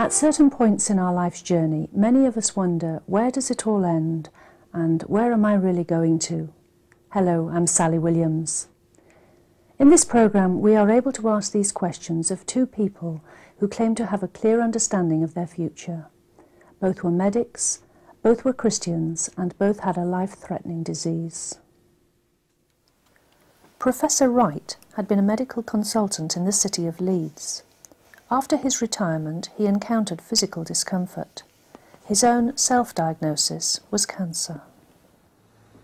At certain points in our life's journey, many of us wonder, where does it all end and where am I really going to? Hello, I'm Sally Williams. In this programme, we are able to ask these questions of two people who claim to have a clear understanding of their future. Both were medics, both were Christians, and both had a life-threatening disease. Professor Wright had been a medical consultant in the city of Leeds. After his retirement, he encountered physical discomfort. His own self-diagnosis was cancer.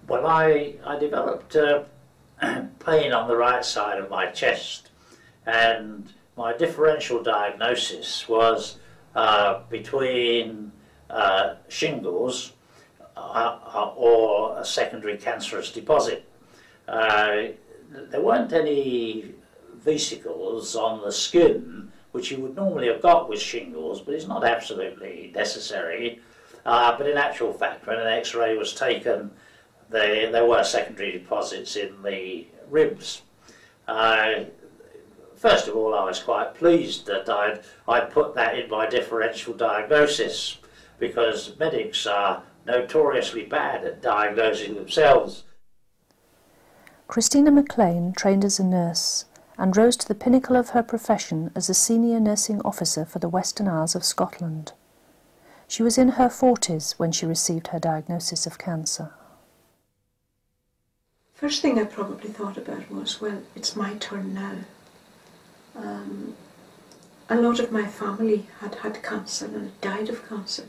Well, I developed pain on the right side of my chest, and my differential diagnosis was between shingles or a secondary cancerous deposit. There weren't any vesicles on the skin, which you would normally have got with shingles, but it's not absolutely necessary. But in actual fact, when an X-ray was taken, there were secondary deposits in the ribs. First of all, I was quite pleased that I'd put that in my differential diagnosis, because medics are notoriously bad at diagnosing themselves. Christina McLean trained as a nurse and rose to the pinnacle of her profession as a senior nursing officer for the Western Isles of Scotland. She was in her 40s when she received her diagnosis of cancer. First thing I probably thought about was, well, it's my turn now. A lot of my family had had cancer and died of cancer,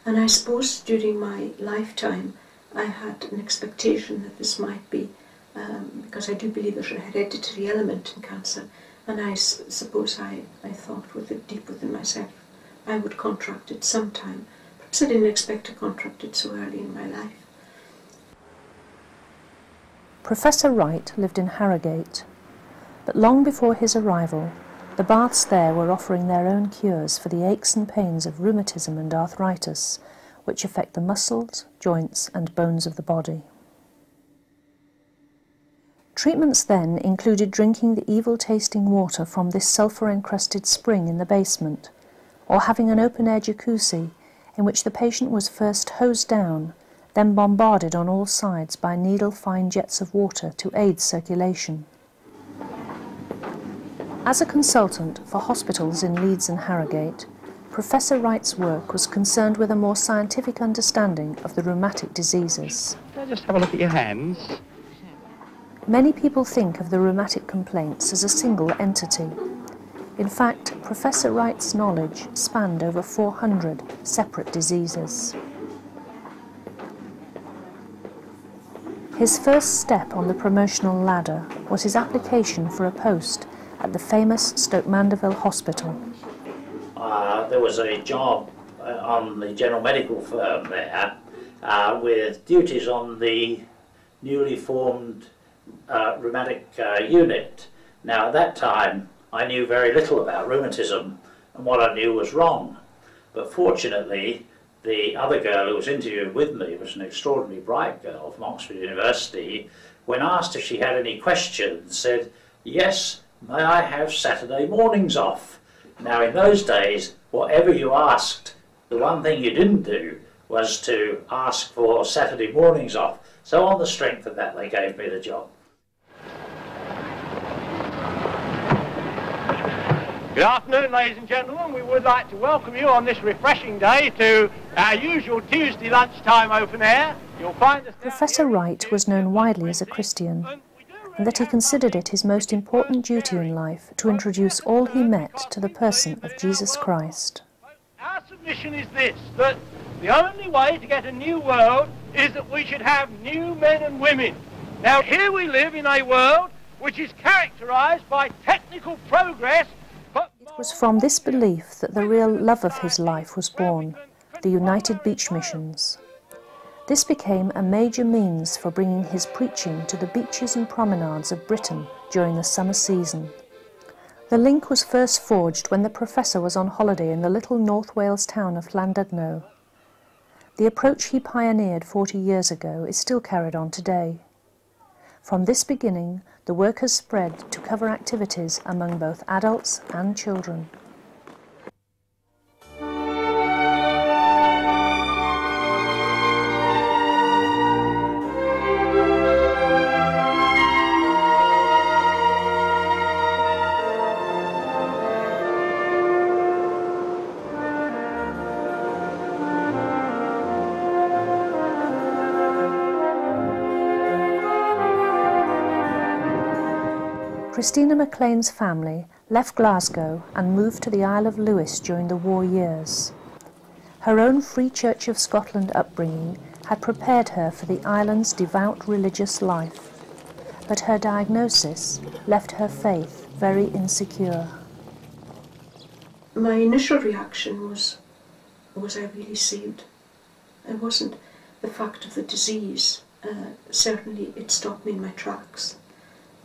and I suppose during my lifetime I had an expectation that this might be, because I do believe there's a hereditary element in cancer, and I suppose I thought deep within myself I would contract it sometime. Perhaps I didn't expect to contract it so early in my life. Professor Wright lived in Harrogate, but long before his arrival, the baths there were offering their own cures for the aches and pains of rheumatism and arthritis, which affect the muscles, joints and bones of the body. Treatments then included drinking the evil-tasting water from this sulphur-encrusted spring in the basement, or having an open-air jacuzzi in which the patient was first hosed down, then bombarded on all sides by needle-fine jets of water to aid circulation. As a consultant for hospitals in Leeds and Harrogate, Professor Wright's work was concerned with a more scientific understanding of the rheumatic diseases. Can I just have a look at your hands? Many people think of the rheumatic complaints as a single entity. In fact, Professor Wright's knowledge spanned over 400 separate diseases. His first step on the promotional ladder was his application for a post at the famous Stoke Mandeville Hospital. There was a job on the general medical firm there with duties on the newly formed rheumatic unit. Now at that time I knew very little about rheumatism, and what I knew was wrong. But fortunately the other girl who was interviewing with me was an extraordinarily bright girl from Oxford University. When asked if she had any questions, said, "Yes, may I have Saturday mornings off?" Now in those days, whatever you asked, the one thing you didn't do was to ask for Saturday mornings off. So on the strength of that, they gave me the job. Good afternoon, ladies and gentlemen. We would like to welcome you on this refreshing day to our usual Tuesday lunchtime open air. You'll find us. Professor Wright was known widely as a Christian, and that he considered it his most important duty in life to introduce all he met to the person of Jesus Christ. Our submission is this, that the only way to get a new world is that we should have new men and women. Now here we live in a world which is characterised by technical progress. It was from this belief that the real love of his life was born, the United Beach Missions. This became a major means for bringing his preaching to the beaches and promenades of Britain during the summer season. The link was first forged when the professor was on holiday in the little North Wales town of Llandudno. The approach he pioneered 40 years ago is still carried on today. From this beginning, the work has spread to cover activities among both adults and children. Christina MacLean's family left Glasgow and moved to the Isle of Lewis during the war years. Her own Free Church of Scotland upbringing had prepared her for the island's devout religious life, but her diagnosis left her faith very insecure. My initial reaction was I really saved? It wasn't the fact of the disease. Certainly it stopped me in my tracks.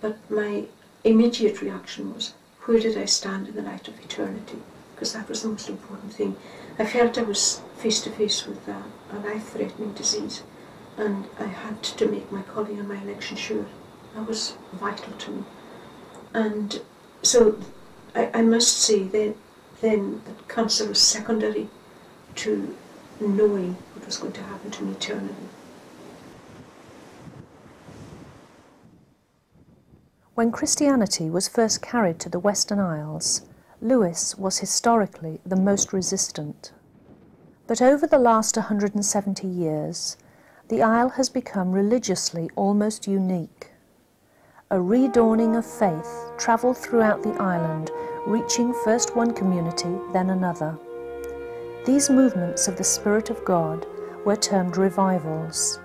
But my immediate reaction was, where did I stand in the light of eternity? Because that was the most important thing. I felt I was face to face with a life-threatening disease, and I had to make my calling and my election sure. That was vital to me. And so I must say then that cancer was secondary to knowing what was going to happen to me eternally. When Christianity was first carried to the Western Isles, Lewis was historically the most resistant. But over the last 170 years, the Isle has become religiously almost unique. A redawning of faith travelled throughout the island, reaching first one community, then another. These movements of the Spirit of God were termed revivals.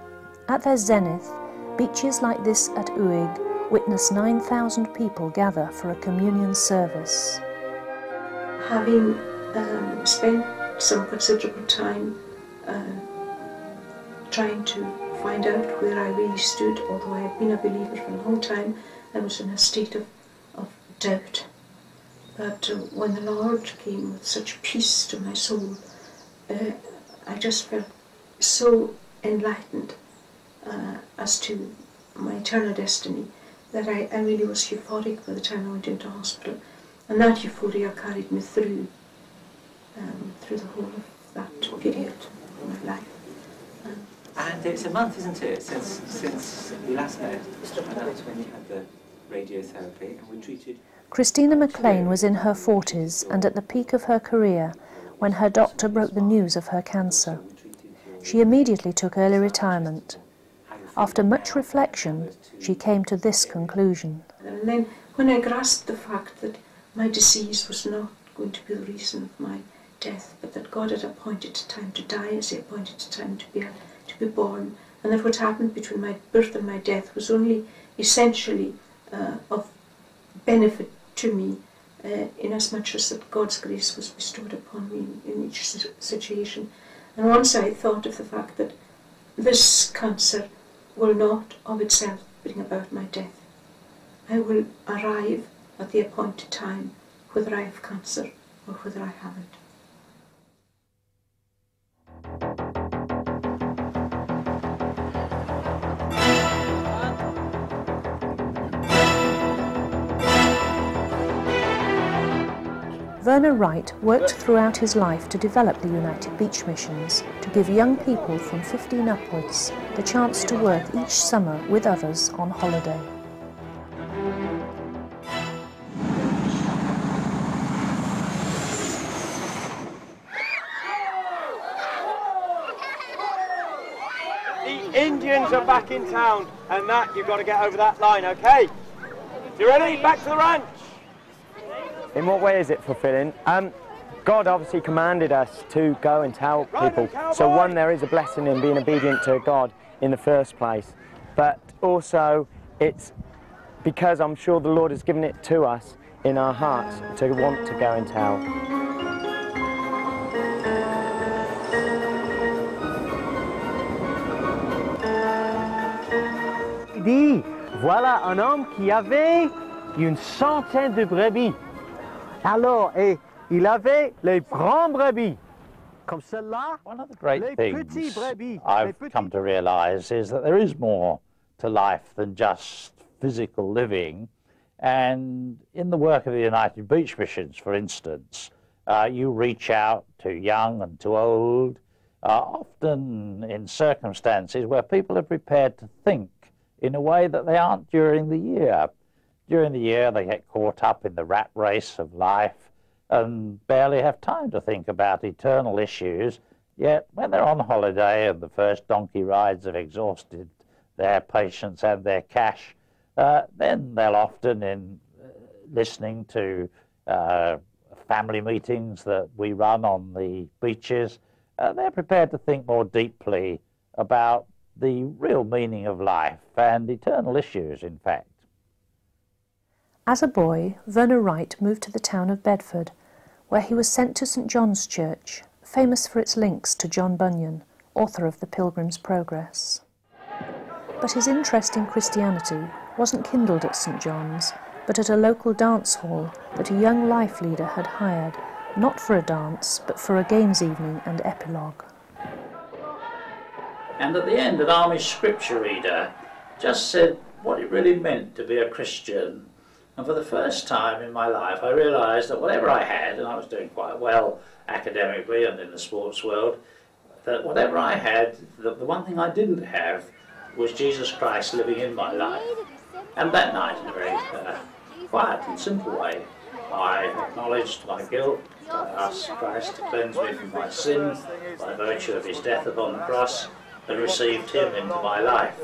At their zenith, beaches like this at Uig witness 9,000 people gather for a communion service. Having spent some considerable time trying to find out where I really stood, although I had been a believer for a long time, I was in a state of doubt. But when the Lord came with such peace to my soul, I just felt so enlightened as to my eternal destiny that I really was euphoric by the time I went into hospital. And that euphoria carried me through the whole of that period of my life. And it's a month, isn't it, since we last met? And that's when you had the radiotherapy and we treated... Christina MacLean was in her 40s and at the peak of her career when her doctor broke the news of her cancer. She immediately took early retirement. After much reflection, she came to this conclusion. And then when I grasped the fact that my disease was not going to be the reason of my death, but that God had appointed a time to die as He appointed a time to be born, and that what happened between my birth and my death was only essentially of benefit to me, inasmuch as that God's grace was bestowed upon me in each situation. And once I thought of the fact that this cancer will not of itself bring about my death. I will arrive at the appointed time, whether I have cancer or whether I haven't. Werner Wright worked throughout his life to develop the United Beach Missions, to give young people from 15 upwards the chance to work each summer with others on holiday. The Indians are back in town, and that you've got to get over that line, okay? You ready? Back to the ranch! In what way is it fulfilling? God obviously commanded us to go and tell people. So one, there is a blessing in being obedient to God in the first place. But also, it's because I'm sure the Lord has given it to us in our hearts to want to go and tell. Il dit, voilà un homme qui avait une centaine de brebis. Alors, et il avait les grands brebis, comme cela. One of the great things I've come to realise is that there is more to life than just physical living. And in the work of the United Beach Missions, for instance, you reach out to young and to old, often in circumstances where people are prepared to think in a way that they aren't during the year. During the year, they get caught up in the rat race of life and barely have time to think about eternal issues. Yet, when they're on holiday and the first donkey rides have exhausted their patience and their cash, then they'll often, in listening to family meetings that we run on the beaches. They're prepared to think more deeply about the real meaning of life and eternal issues, in fact. As a boy, Werner Wright moved to the town of Bedford, where he was sent to St John's Church, famous for its links to John Bunyan, author of The Pilgrim's Progress. But his interest in Christianity wasn't kindled at St John's, but at a local dance hall that a young life leader had hired, not for a dance, but for a games evening and epilogue. And at the end, an Amish scripture reader just said what it really meant to be a Christian. And for the first time in my life, I realised that whatever I had, and I was doing quite well academically and in the sports world, that whatever I had, the one thing I didn't have was Jesus Christ living in my life. And that night, in a very quiet and simple way, I acknowledged my guilt. I asked Christ to cleanse me from my sin by virtue of his death upon the cross, and received him into my life.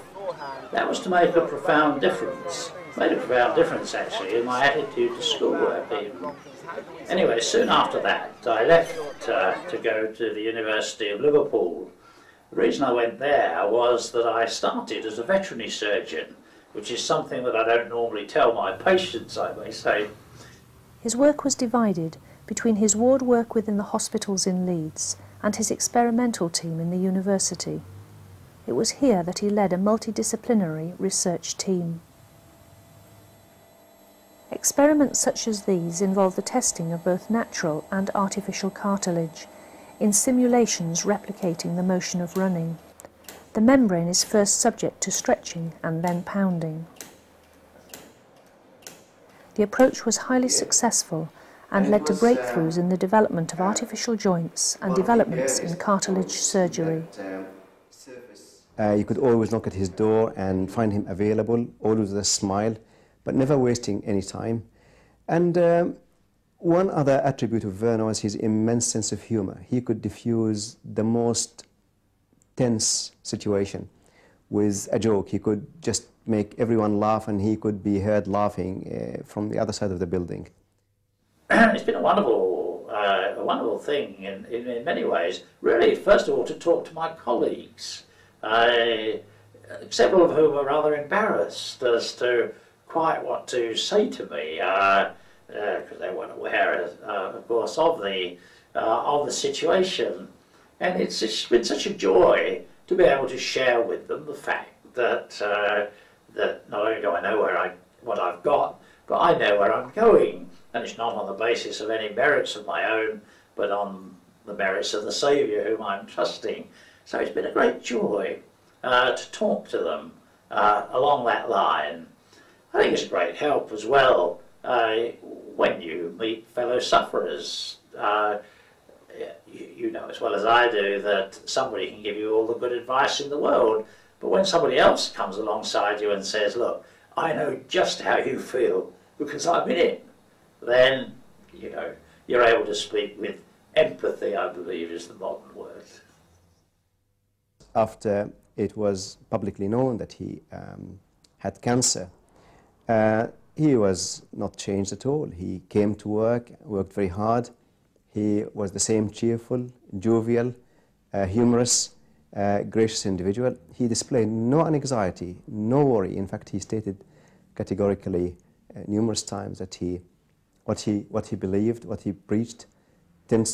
That was to make a profound difference. Made a profound difference, actually, in my attitude to schoolwork even. Anyway, soon after that, I left to go to the University of Liverpool. The reason I went there was that I started as a veterinary surgeon, which is something that I don't normally tell my patients, I may say. His work was divided between his ward work within the hospitals in Leeds and his experimental team in the university. It was here that he led a multidisciplinary research team. Experiments such as these involve the testing of both natural and artificial cartilage, in simulations replicating the motion of running. The membrane is first subject to stretching and then pounding. The approach was highly successful and led to breakthroughs in the development of artificial joints and developments in cartilage surgery. You could always knock at his door and find him available, always with a smile, but never wasting any time. And one other attribute of Werner was his immense sense of humor. He could diffuse the most tense situation with a joke. He could just make everyone laugh, and he could be heard laughing from the other side of the building. It's been a wonderful thing in many ways. Really, first of all, to talk to my colleagues, several of whom were rather embarrassed as to quite what to say to me, because they weren't aware, of course, of the situation. And it's been such a joy to be able to share with them the fact that that not only do I know what I've got, but I know where I'm going, and it's not on the basis of any merits of my own, but on the merits of the Saviour whom I'm trusting. So it's been a great joy to talk to them along that line. I think it's a great help as well when you meet fellow sufferers. You know as well as I do that somebody can give you all the good advice in the world, but when somebody else comes alongside you and says, look, I know just how you feel because I'm in it, then, you know, you're able to speak with empathy, I believe is the modern word. After it was publicly known that he had cancer, he was not changed at all. He came to work, worked very hard. He was the same cheerful, jovial, humorous, gracious individual. He displayed no anxiety, no worry. In fact, he stated categorically numerous times that what he believed, what he preached, turned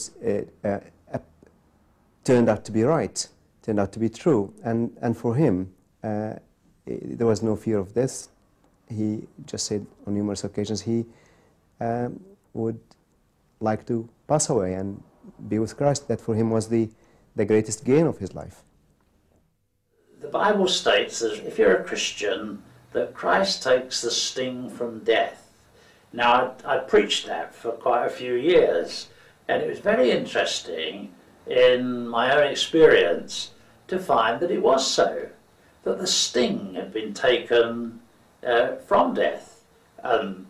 out to be right, turned out to be true. And for him, there was no fear of death. He just said on numerous occasions he would like to pass away and be with Christ. That for him was the greatest gain of his life. The Bible states that if you're a Christian, that Christ takes the sting from death. Now, I preached that for quite a few years, and it was very interesting in my own experience to find that it was so, that the sting had been taken from death, and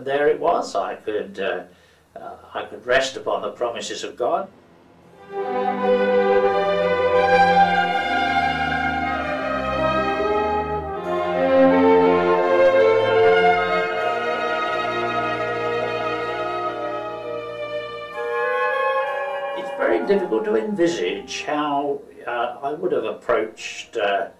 there it was. I could rest upon the promises of God. to envisage how I would have approached the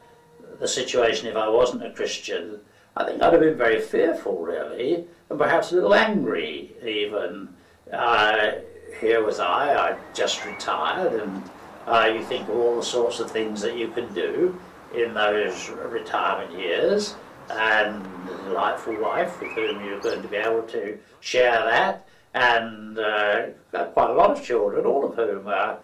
situation if I wasn't a Christian, I think I'd have been very fearful, really, and perhaps a little angry even. Here was I'd just retired, and you think of all the sorts of things that you can do in those retirement years, and a delightful wife with whom you're going to be able to share that, and quite a lot of children, all of whom are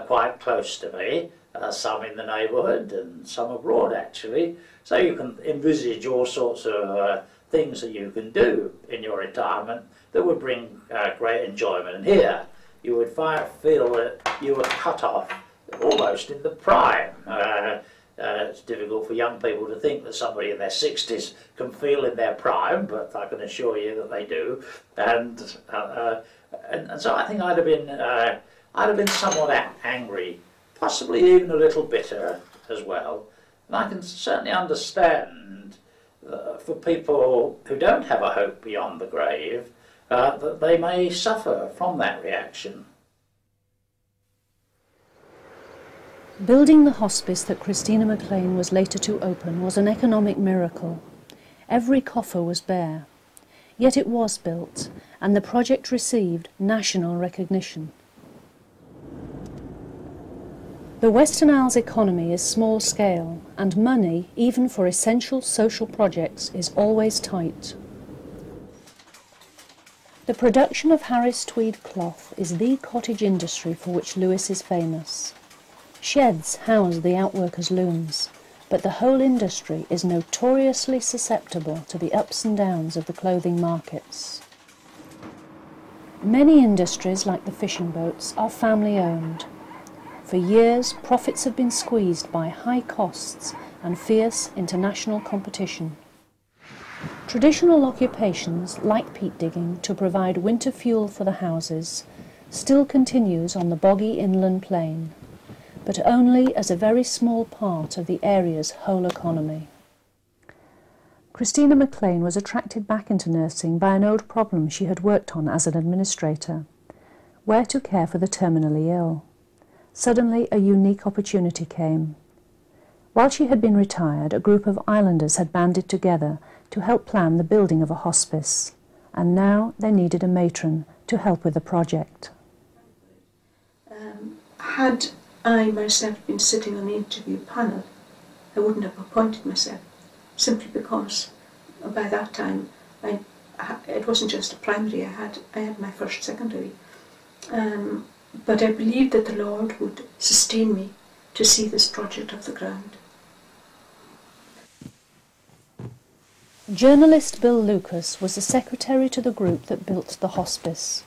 quite close to me, some in the neighbourhood and some abroad actually. So you can envisage all sorts of things that you can do in your retirement that would bring great enjoyment. And here you would feel that you were cut off almost in the prime. It's difficult for young people to think that somebody in their 60s can feel in their prime, but I can assure you that they do. And so I think I'd have been somewhat angry, possibly even a little bitter as well. And I can certainly understand for people who don't have a hope beyond the grave that they may suffer from that reaction. Building the hospice that Christina McLean was later to open was an economic miracle. Every coffer was bare. Yet it was built, and the project received national recognition. The Western Isles economy is small scale, and money, even for essential social projects, is always tight. The production of Harris tweed cloth is the cottage industry for which Lewes is famous. Sheds house the outworkers' looms, but the whole industry is notoriously susceptible to the ups and downs of the clothing markets. Many industries, like the fishing boats, are family-owned. For years, profits have been squeezed by high costs and fierce international competition. Traditional occupations, like peat digging to provide winter fuel for the houses, still continues on the boggy inland plain, but only as a very small part of the area's whole economy. Christina McLean was attracted back into nursing by an old problem she had worked on as an administrator: where to care for the terminally ill. Suddenly a unique opportunity came. While she had been retired, a group of islanders had banded together to help plan the building of a hospice, and now they needed a matron to help with the project. Had I myself been sitting on the interview panel, I wouldn't have appointed myself, simply because by that time it wasn't just a primary, I had my first secondary. But I believed that the Lord would sustain me to see this project off the ground. Journalist Bill Lucas was the secretary to the group that built the hospice.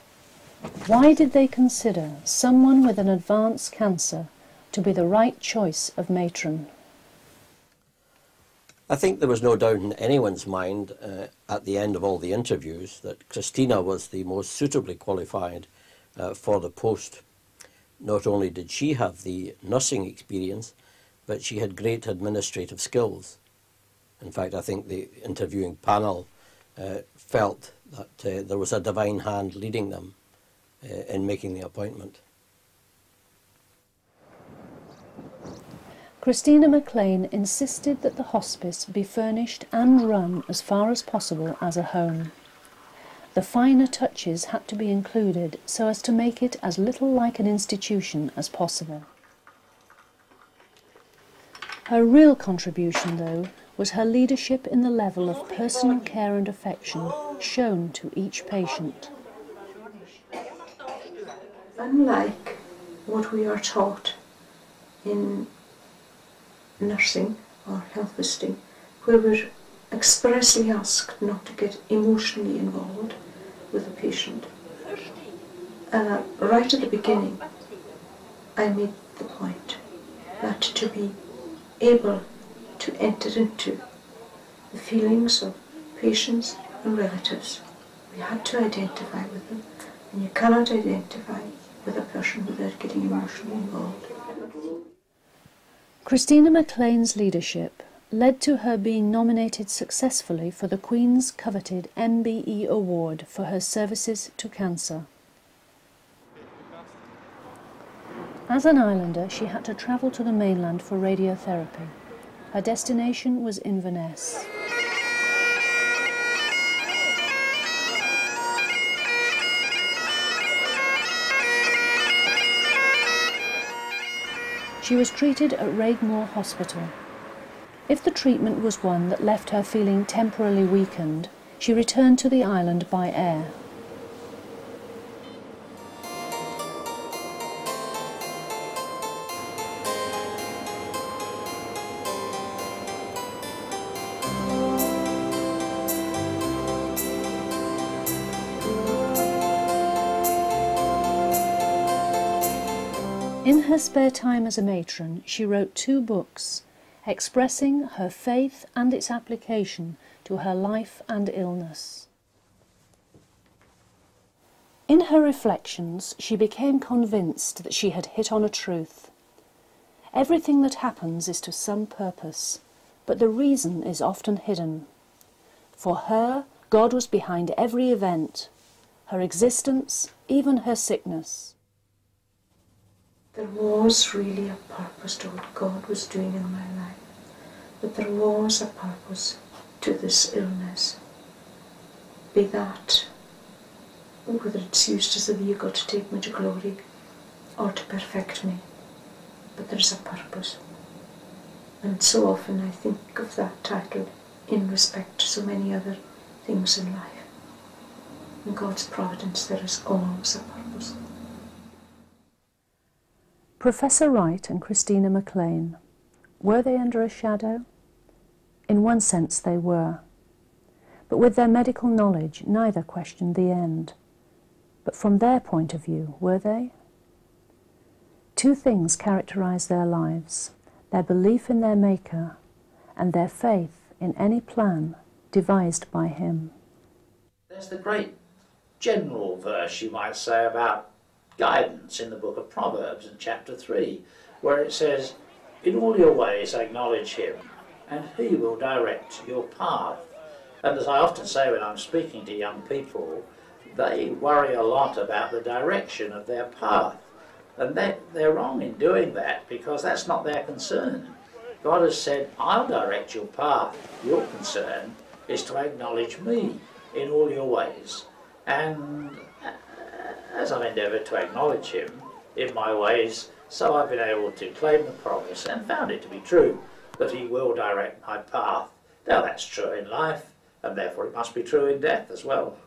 Why did they consider someone with an advanced cancer to be the right choice of matron? I think there was no doubt in anyone's mind at the end of all the interviews that Christina was the most suitably qualified for the post. Not only did she have the nursing experience, but she had great administrative skills. In fact, I think the interviewing panel felt that there was a divine hand leading them in making the appointment. Christina McLean insisted that the hospice be furnished and run as far as possible as a home. The finer touches had to be included so as to make it as little like an institution as possible. Her real contribution, though, was her leadership in the level of personal care and affection shown to each patient. Unlike what we are taught in nursing or health visiting, where we're expressly asked not to get emotionally involved with the patient, right at the beginning I made the point that to be able to enter into the feelings of patients and relatives, we had to identify with them, and you cannot identify with a person without getting emotionally involved. Christina McLean's leadership led to her being nominated successfully for the Queen's coveted MBE Award for her services to cancer. As an islander, she had to travel to the mainland for radiotherapy. Her destination was Inverness. She was treated at Raigmore Hospital. If the treatment was one that left her feeling temporarily weakened, she returned to the island by air. In her spare time as a matron, she wrote 2 books, expressing her faith and its application to her life and illness. In her reflections, she became convinced that she had hit on a truth. Everything that happens is to some purpose, but the reason is often hidden. For her, God was behind every event, her existence, even her sickness. There was really a purpose to what God was doing in my life, but there was a purpose to this illness. Be that whether it's used as a vehicle to take me to glory or to perfect me, but there's a purpose. And so often I think of that title in respect to so many other things in life. In God's providence there is always a purpose. Professor Wright and Christina McLean, were they under a shadow? In one sense they were. But with their medical knowledge, neither questioned the end. But from their point of view, were they? 2 things characterised their lives: their belief in their Maker and their faith in any plan devised by Him. There's the great general verse, you might say, about guidance in the book of Proverbs in chapter 3, where it says, "In all your ways acknowledge Him, and He will direct your path." And as I often say when I'm speaking to young people, they worry a lot about the direction of their path. And they're wrong in doing that, because that's not their concern. God has said, I'll direct your path. Your concern is to acknowledge me in all your ways. And as I've endeavoured to acknowledge Him in my ways, so I've been able to claim the promise and found it to be true that He will direct my path. Now that's true in life, and therefore it must be true in death as well.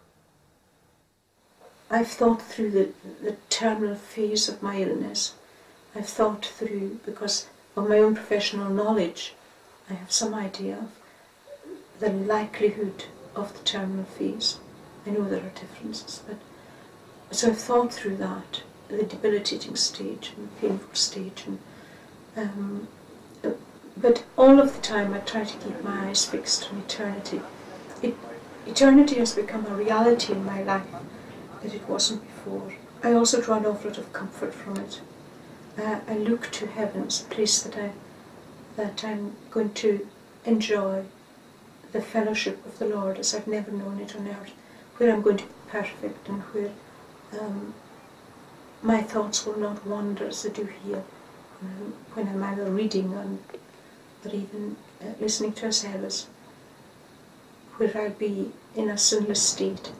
I've thought through the terminal phase of my illness. I've thought through, because of my own professional knowledge, I have some idea of the likelihood of the terminal phase. I know there are differences, but so I've thought through that, the debilitating stage and the painful stage, and but all of the time I try to keep my eyes fixed on eternity. Eternity has become a reality in my life that it wasn't before. I also draw an awful lot of comfort from it. I look to heaven as a place that I'm going to enjoy the fellowship of the Lord as I've never known it on earth, where I'm going to be perfect and where my thoughts will not wander as they do here when I'm either reading or even listening to a service, where I'll be in a sinless state.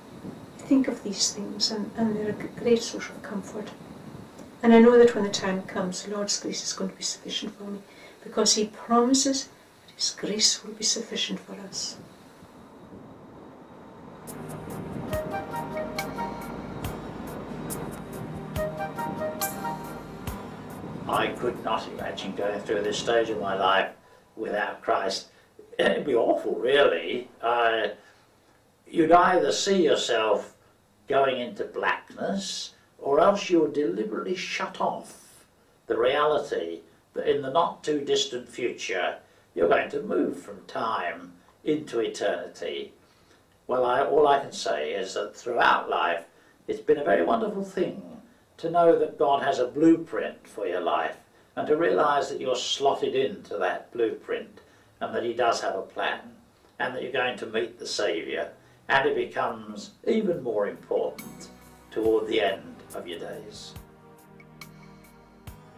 I think of these things, and they're a great source of comfort. And I know that when the time comes, the Lord's grace is going to be sufficient for me, because He promises that His grace will be sufficient for us. I could not imagine going through this stage of my life without Christ. It'd be awful, really. You'd either see yourself going into blackness, or else you'll deliberately shut off the reality that in the not too distant future you're going to move from time into eternity. Well, all I can say is that throughout life it's been a very wonderful thing to know that God has a blueprint for your life, and to realise that you're slotted into that blueprint, and that He does have a plan, and that you're going to meet the Saviour, and it becomes even more important toward the end of your days.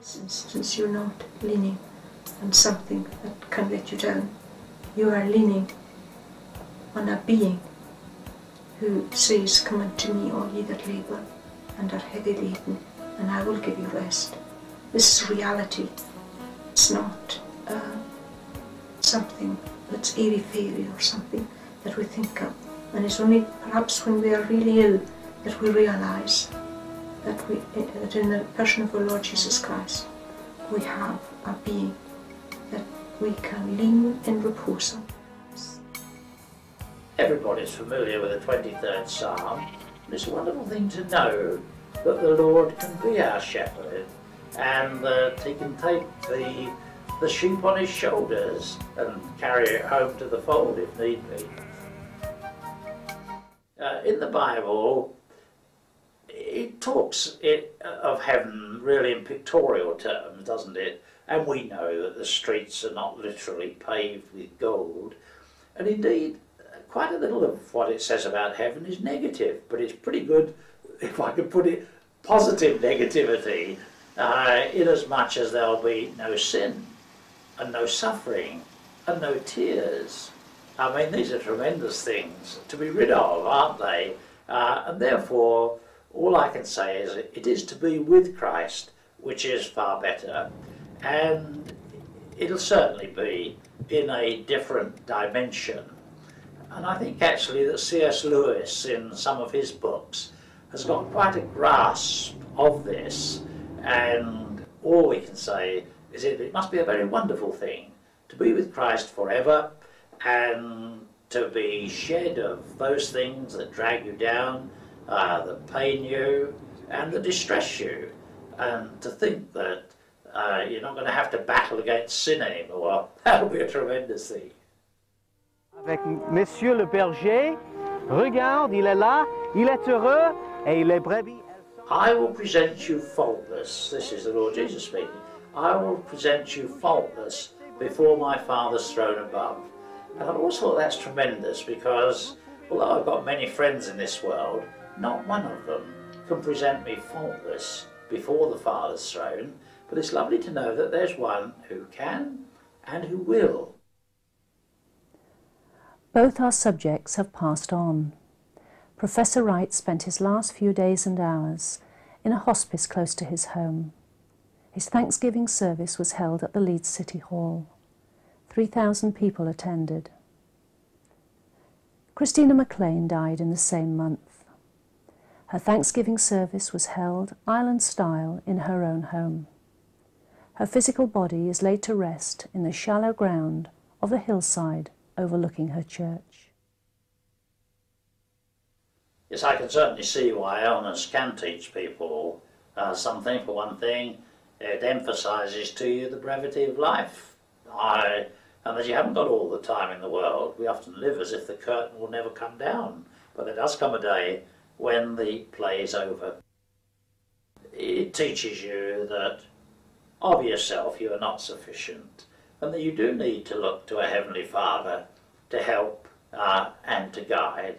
this instance, you're not leaning on something that can let you down. You are leaning on a being who says, "Come unto me, all ye that labour and are heavy laden, and I will give you rest." This is reality. It's not something that's airy-fairy or something that we think of. And it's only perhaps when we are really ill that we realise that in the person of our Lord Jesus Christ we have a being that we can lean in repose on. Everybody's familiar with the 23rd Psalm. It's a wonderful thing to know that the Lord can be our shepherd and that he can take the sheep on his shoulders and carry it home to the fold if need be. In the Bible, it talks of heaven really in pictorial terms, doesn't it? And we know that the streets are not literally paved with gold. And indeed, quite a little of what it says about heaven is negative, but it's pretty good, if I could put it, positive negativity, inasmuch as there'll be no sin and no suffering and no tears. I mean, these are tremendous things to be rid of, aren't they? And therefore, all I can say is it is to be with Christ, which is far better. And it'll certainly be in a different dimension. And I think actually that C.S. Lewis, in some of his books, has got quite a grasp of this. And all we can say is it must be a very wonderful thing to be with Christ forever, and to be shed of those things that drag you down, that pain you, and that distress you, and to think that you're not going to have to battle against sin anymore. That'll be a tremendous thing. Avec Monsieur le berger, regarde, il est là, il est heureux, et les brebis. I will present you faultless. This is the Lord Jesus speaking. I will present you faultless before my Father's throne above. And I've always thought that's tremendous, because although I've got many friends in this world, not one of them can present me faultless before the Father's throne. But it's lovely to know that there's one who can and who will. Both our subjects have passed on. Professor Wright spent his last few days and hours in a hospice close to his home. His Thanksgiving service was held at the Leeds City Hall. 3,000 people attended. Christina McLean died in the same month. Her Thanksgiving service was held island style in her own home. Her physical body is laid to rest in the shallow ground of the hillside overlooking her church. Yes, I can certainly see why illness can teach people something. For one thing, it emphasises to you the brevity of life. And that you haven't got all the time in the world. We often live as if the curtain will never come down, but there does come a day when the play is over. It teaches you that of yourself you are not sufficient, and that you do need to look to a Heavenly Father to help and to guide.